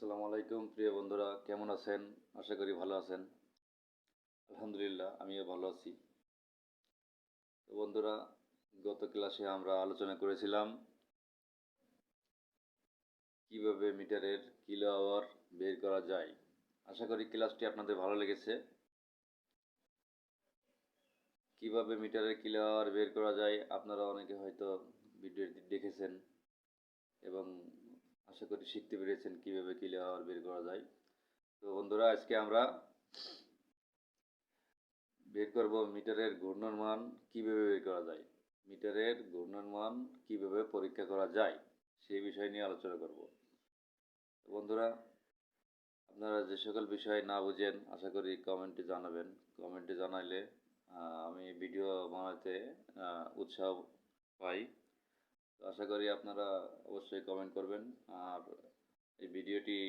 আসসালামু আলাইকুম প্রিয় বন্ধুরা, কেমন আছেন? আশা করি ভালো আছেন। আলহামদুলিল্লাহ আমিও ভালো আছি। তো বন্ধুরা, গত ক্লাসে আমরা আলোচনা করেছিলাম কিভাবে মিটারের কিলো আওয়ার বের করা যায়। আশা করি ক্লাসটি আপনাদের ভালো লেগেছে। কিভাবে মিটারের কিলো আওয়ার বের করা যায় আপনারা অনেকে হয়তো ভিডিওটি দেখেছেন এবং আশা করি শিখতে পেরেছেন কিভাবে কিলো আওয়ার বের করা যায়। তো বন্ধুরা, আজকে আমরা বের করব মিটারের ঘূর্ণন কিভাবে বের করা যায়। মিটারের ঘূর্ণন কিভাবে পরীক্ষা করা যায় সেই বিষয় নিয়ে আলোচনা করব। বন্ধুরা, আপনারা যে সকল বিষয় না বুঝেন আশা করি কমেন্টে জানাবেন। কমেন্টে জানাইলে আমি ভিডিও বানাতে উৎসাহ পাই। তো আশা করি আপনারা অবশ্যই কমেন্ট করবেন আর এই ভিডিওটি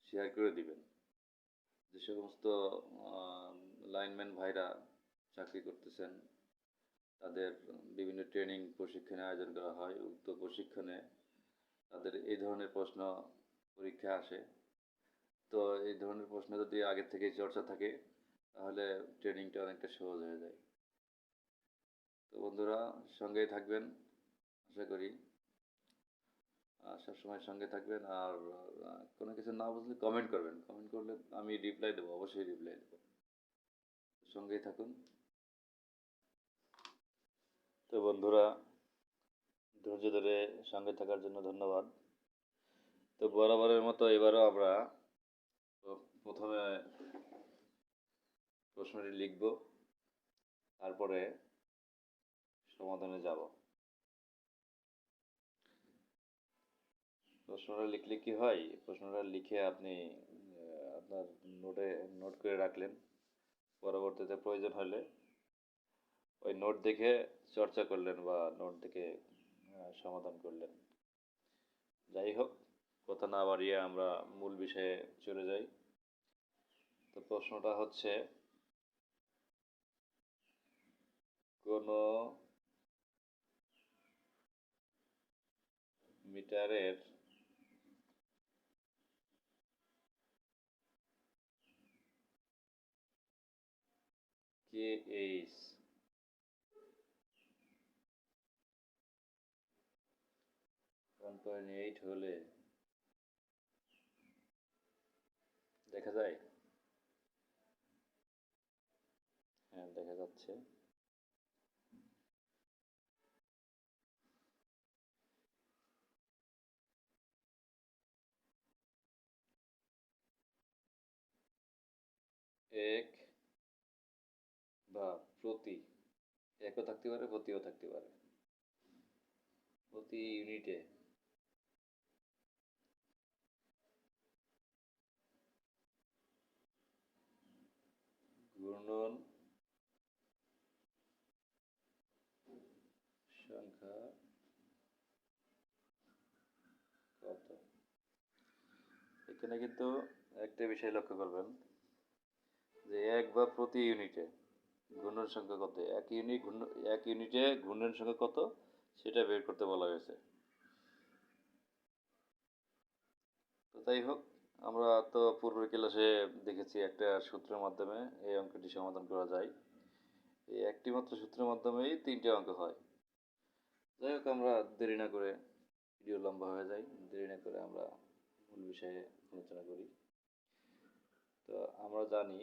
শেয়ার করে দিবেন। যে সমস্ত লাইনম্যান ভাইরা চাকরি করতেছেন তাদের বিভিন্ন ট্রেনিং প্রশিক্ষণের আয়োজন করা হয়। উক্ত প্রশিক্ষণে তাদের এই ধরনের প্রশ্ন পরীক্ষায় আসে। তো এই ধরনের প্রশ্ন যদি আগে থেকেই চর্চা থাকে তাহলে ট্রেনিংটা অনেকটা সহজ হয়ে যায়। তো বন্ধুরা, সঙ্গেই থাকবেন আশা করি। সবসময় সঙ্গে থাকবেন আর কোনো কিছু না বুঝলে কমেন্ট করবেন। কমেন্ট করলে আমি রিপ্লাই দেবো, অবশ্যই রিপ্লাই দেবো। সঙ্গেই থাকুন। তো বন্ধুরা, ধৈর্য ধরে সঙ্গে থাকার জন্য ধন্যবাদ। তো বরাবরের মতো এবারও আমরা প্রথমে প্রশ্নটি লিখব, তারপরে সমাধানে যাব। প্রশ্নটা লিখলে কি হয়, প্রশ্নটা লিখে আপনি আপনার নোট করে রাখলেন। পরবর্তীতে প্রয়োজন হলে ওই নোট দেখে চর্চা করলেন বা নোট দেখে সমাধান করলেন। যাই হোক, কথা না বাড়িয়ে আমরা মূল বিষয়ে চলে যাই। তো প্রশ্নটা হচ্ছে, কোনো মিটারের KH 1.8 হলে দেখা যায়? হ্যাঁ, দেখা যাচ্ছে। এক বা প্রতি, একও থাকতে পারে, প্রতিও থাকতে পারে। প্রতি ইউনিটে ঘূর্ণন সংখ্যা কত? এখানে কিন্তু একটা বিষয় লক্ষ্য করবেন যে এক বা প্রতি ইউনিটে ঘূর্ণন সংখ্যা কত, এক ইউনিটে ঘূর্ণন সংখ্যা কত সেটা বের করতে বলা হয়েছে। তো তাই হোক, আমরা তো পূর্বের ক্লাসে দেখেছি একটা সূত্রের মাধ্যমে এই অঙ্কটি সমাধান করা যায়। এই একটি মাত্র সূত্রের মাধ্যমেই 3টে অঙ্ক হয়। যাই হোক, আমরা দেরি না করে, ভিডিও লম্বা হয়ে যায়, দেরি না করে আমরা মূল বিষয়ে আলোচনা করি। তো আমরা জানি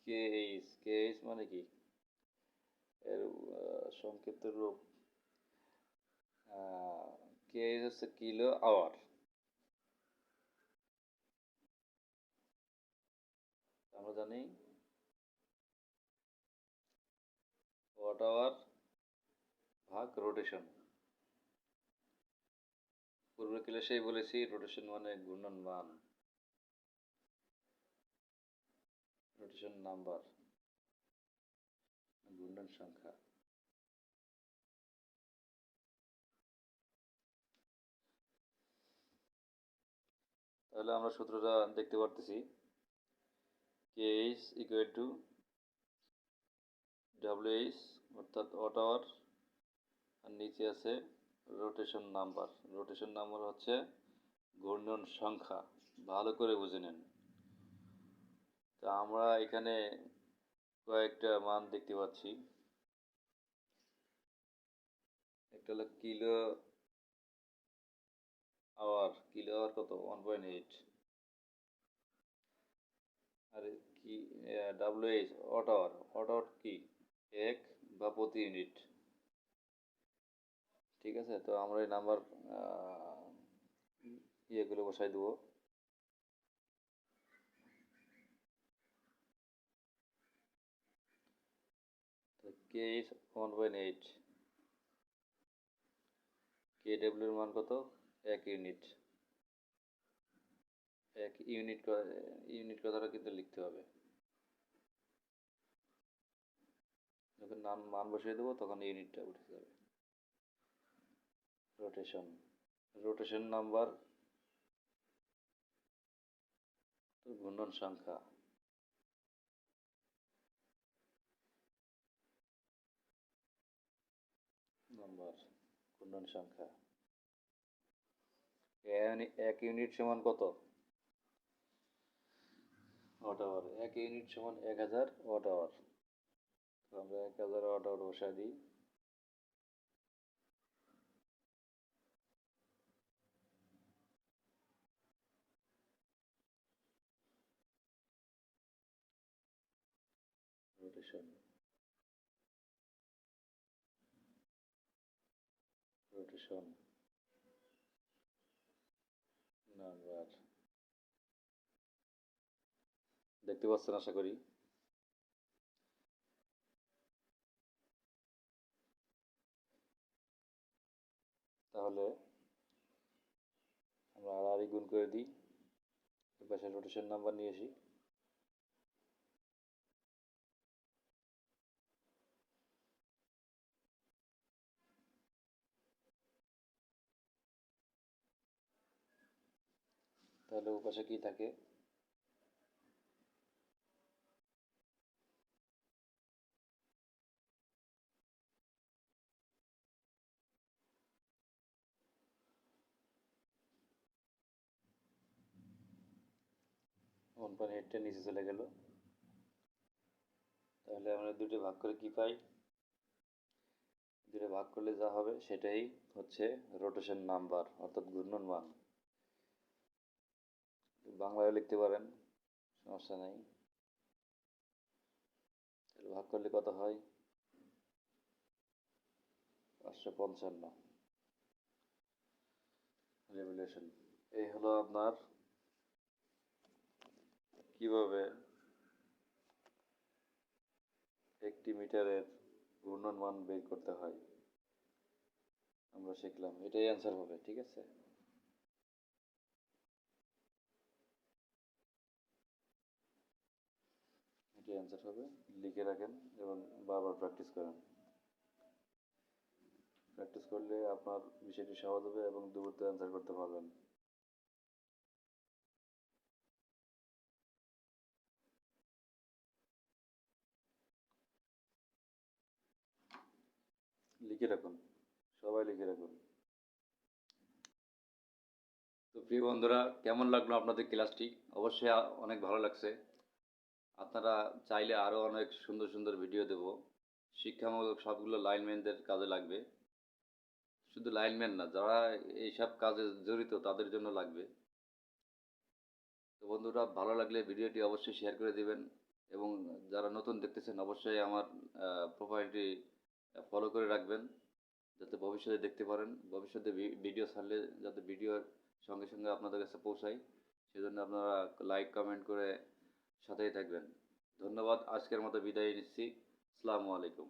কেএইচ মানে কি, এর সংক্ষিপ্ত রূপ কেএইচ হচ্ছে কিলো আওয়ার। আমরা জানি ওয়াট আওয়ার ভাগ রোটেশন। পূর্বের ক্লাসেই বলেছি রোটেশন মানে ঘূর্ণন মান, রোটেশন নাম্বার, ঘূর্ণন সংখ্যা। তাহলে আমরা সূত্রটা দেখতে পারতেছি, কেএইচ ইকুয়াল টু WH অর্থাৎ ওয়াট আওয়ার, আর নিচে আছে রোটেশন নাম্বার। রোটেশন নাম্বার হচ্ছে ঘূর্ণন সংখ্যা। ভালো করে বুঝে নেন। তা আমরা এখানে কয়েকটা মান দেখতে পাচ্ছি। একটা হলো কিলো আওয়ার। কিলো আওয়ার কত? 1.8। আর কি WH watt hour. Watt hour কি? এক বা প্রতি ইউনিট। ঠিক আছে, তো আমরা এই নাম্বার ইয়েগুলো বসাই দেবো। K is 1.8। কে ডাব্লিউর মান কত? 1 ইউনিট। ইউনিট কথাটা কিন্তু লিখতে হবে। যখন মান বসিয়ে দেবো তখন ইউনিটটা উঠে যাবে। রোটেশন। রোটেশন নাম্বার ঘূর্ণন সংখ্যা। নাম্বার ঘূর্ণন সংখ্যা। 1 ইউনিট সমান কত? Watt hour. 1 ইউনিট সমান 1000 ওয়াট আওয়ার। তো আমরা 1000 ওয়াট আওয়ার বসাই দিই। রোটেশন। Rotation number. দেখতে পাচ্ছেন আশা করি। তাহলে আমরা আড়াআড়ি গুণ করে দিই। এপাশে রোটেশন নাম্বার নিয়ে আসি। তাহলে ওপাশে কি থাকে? 1.8টা নিচে চলে গেল। তাহলে আমরা দুটো ভাগ করে কি পাই? দুটো ভাগ করলে যা হবে সেটাই হচ্ছে রোটেশন নাম্বার, অর্থাৎ ঘূর্ণন মান। বাংলায় লিখতে পারেন, সমস্যা নেই। ভাগ করলে কত হয়? 555 রেভলিউশন। এই হলো আপনার কিভাবে একটি মিটারের ঘূর্ণন মান বের করতে হয় আমরা শিখলাম। এটাই অ্যান্সার হবে। ঠিক আছে, এটাই অ্যান্সার হবে। লিখে রাখেন এবং বারবার প্র্যাকটিস করেন। প্র্যাকটিস করলে আপনার বিষয়টি সহজ হবে এবং দ্রুত অ্যান্সার করতে পারবেন। লিখে রাখুন, সবাই লিখে রাখুন। তো প্রিয় বন্ধুরা, কেমন লাগলো আপনাদের ক্লাসটি? অবশ্যই অনেক ভালো লাগছে। আপনারা চাইলে আরও অনেক সুন্দর সুন্দর ভিডিও দেব। শিক্ষামূলক সবগুলো লাইনম্যানদের কাজে লাগবে। শুধু লাইনম্যান না, যারা এইসব কাজে জড়িত তাদের জন্য লাগবে। তো বন্ধুরা, ভালো লাগলে ভিডিওটি অবশ্যই শেয়ার করে দিবেন এবং যারা নতুন দেখতেছেন অবশ্যই আমার প্রোফাইলটি ফলো করে রাখবেন, যাতে ভবিষ্যতে দেখতে পারেন। ভবিষ্যতে ভিডিও ছাড়লে যাতে ভিডিওর সঙ্গে সঙ্গে আপনাদের কাছে পৌঁছায়, সেজন্য আপনারা লাইক কমেন্ট করে সাথেই থাকবেন। ধন্যবাদ। আজকের মতো বিদায় নিচ্ছি। আসসালামু আলাইকুম।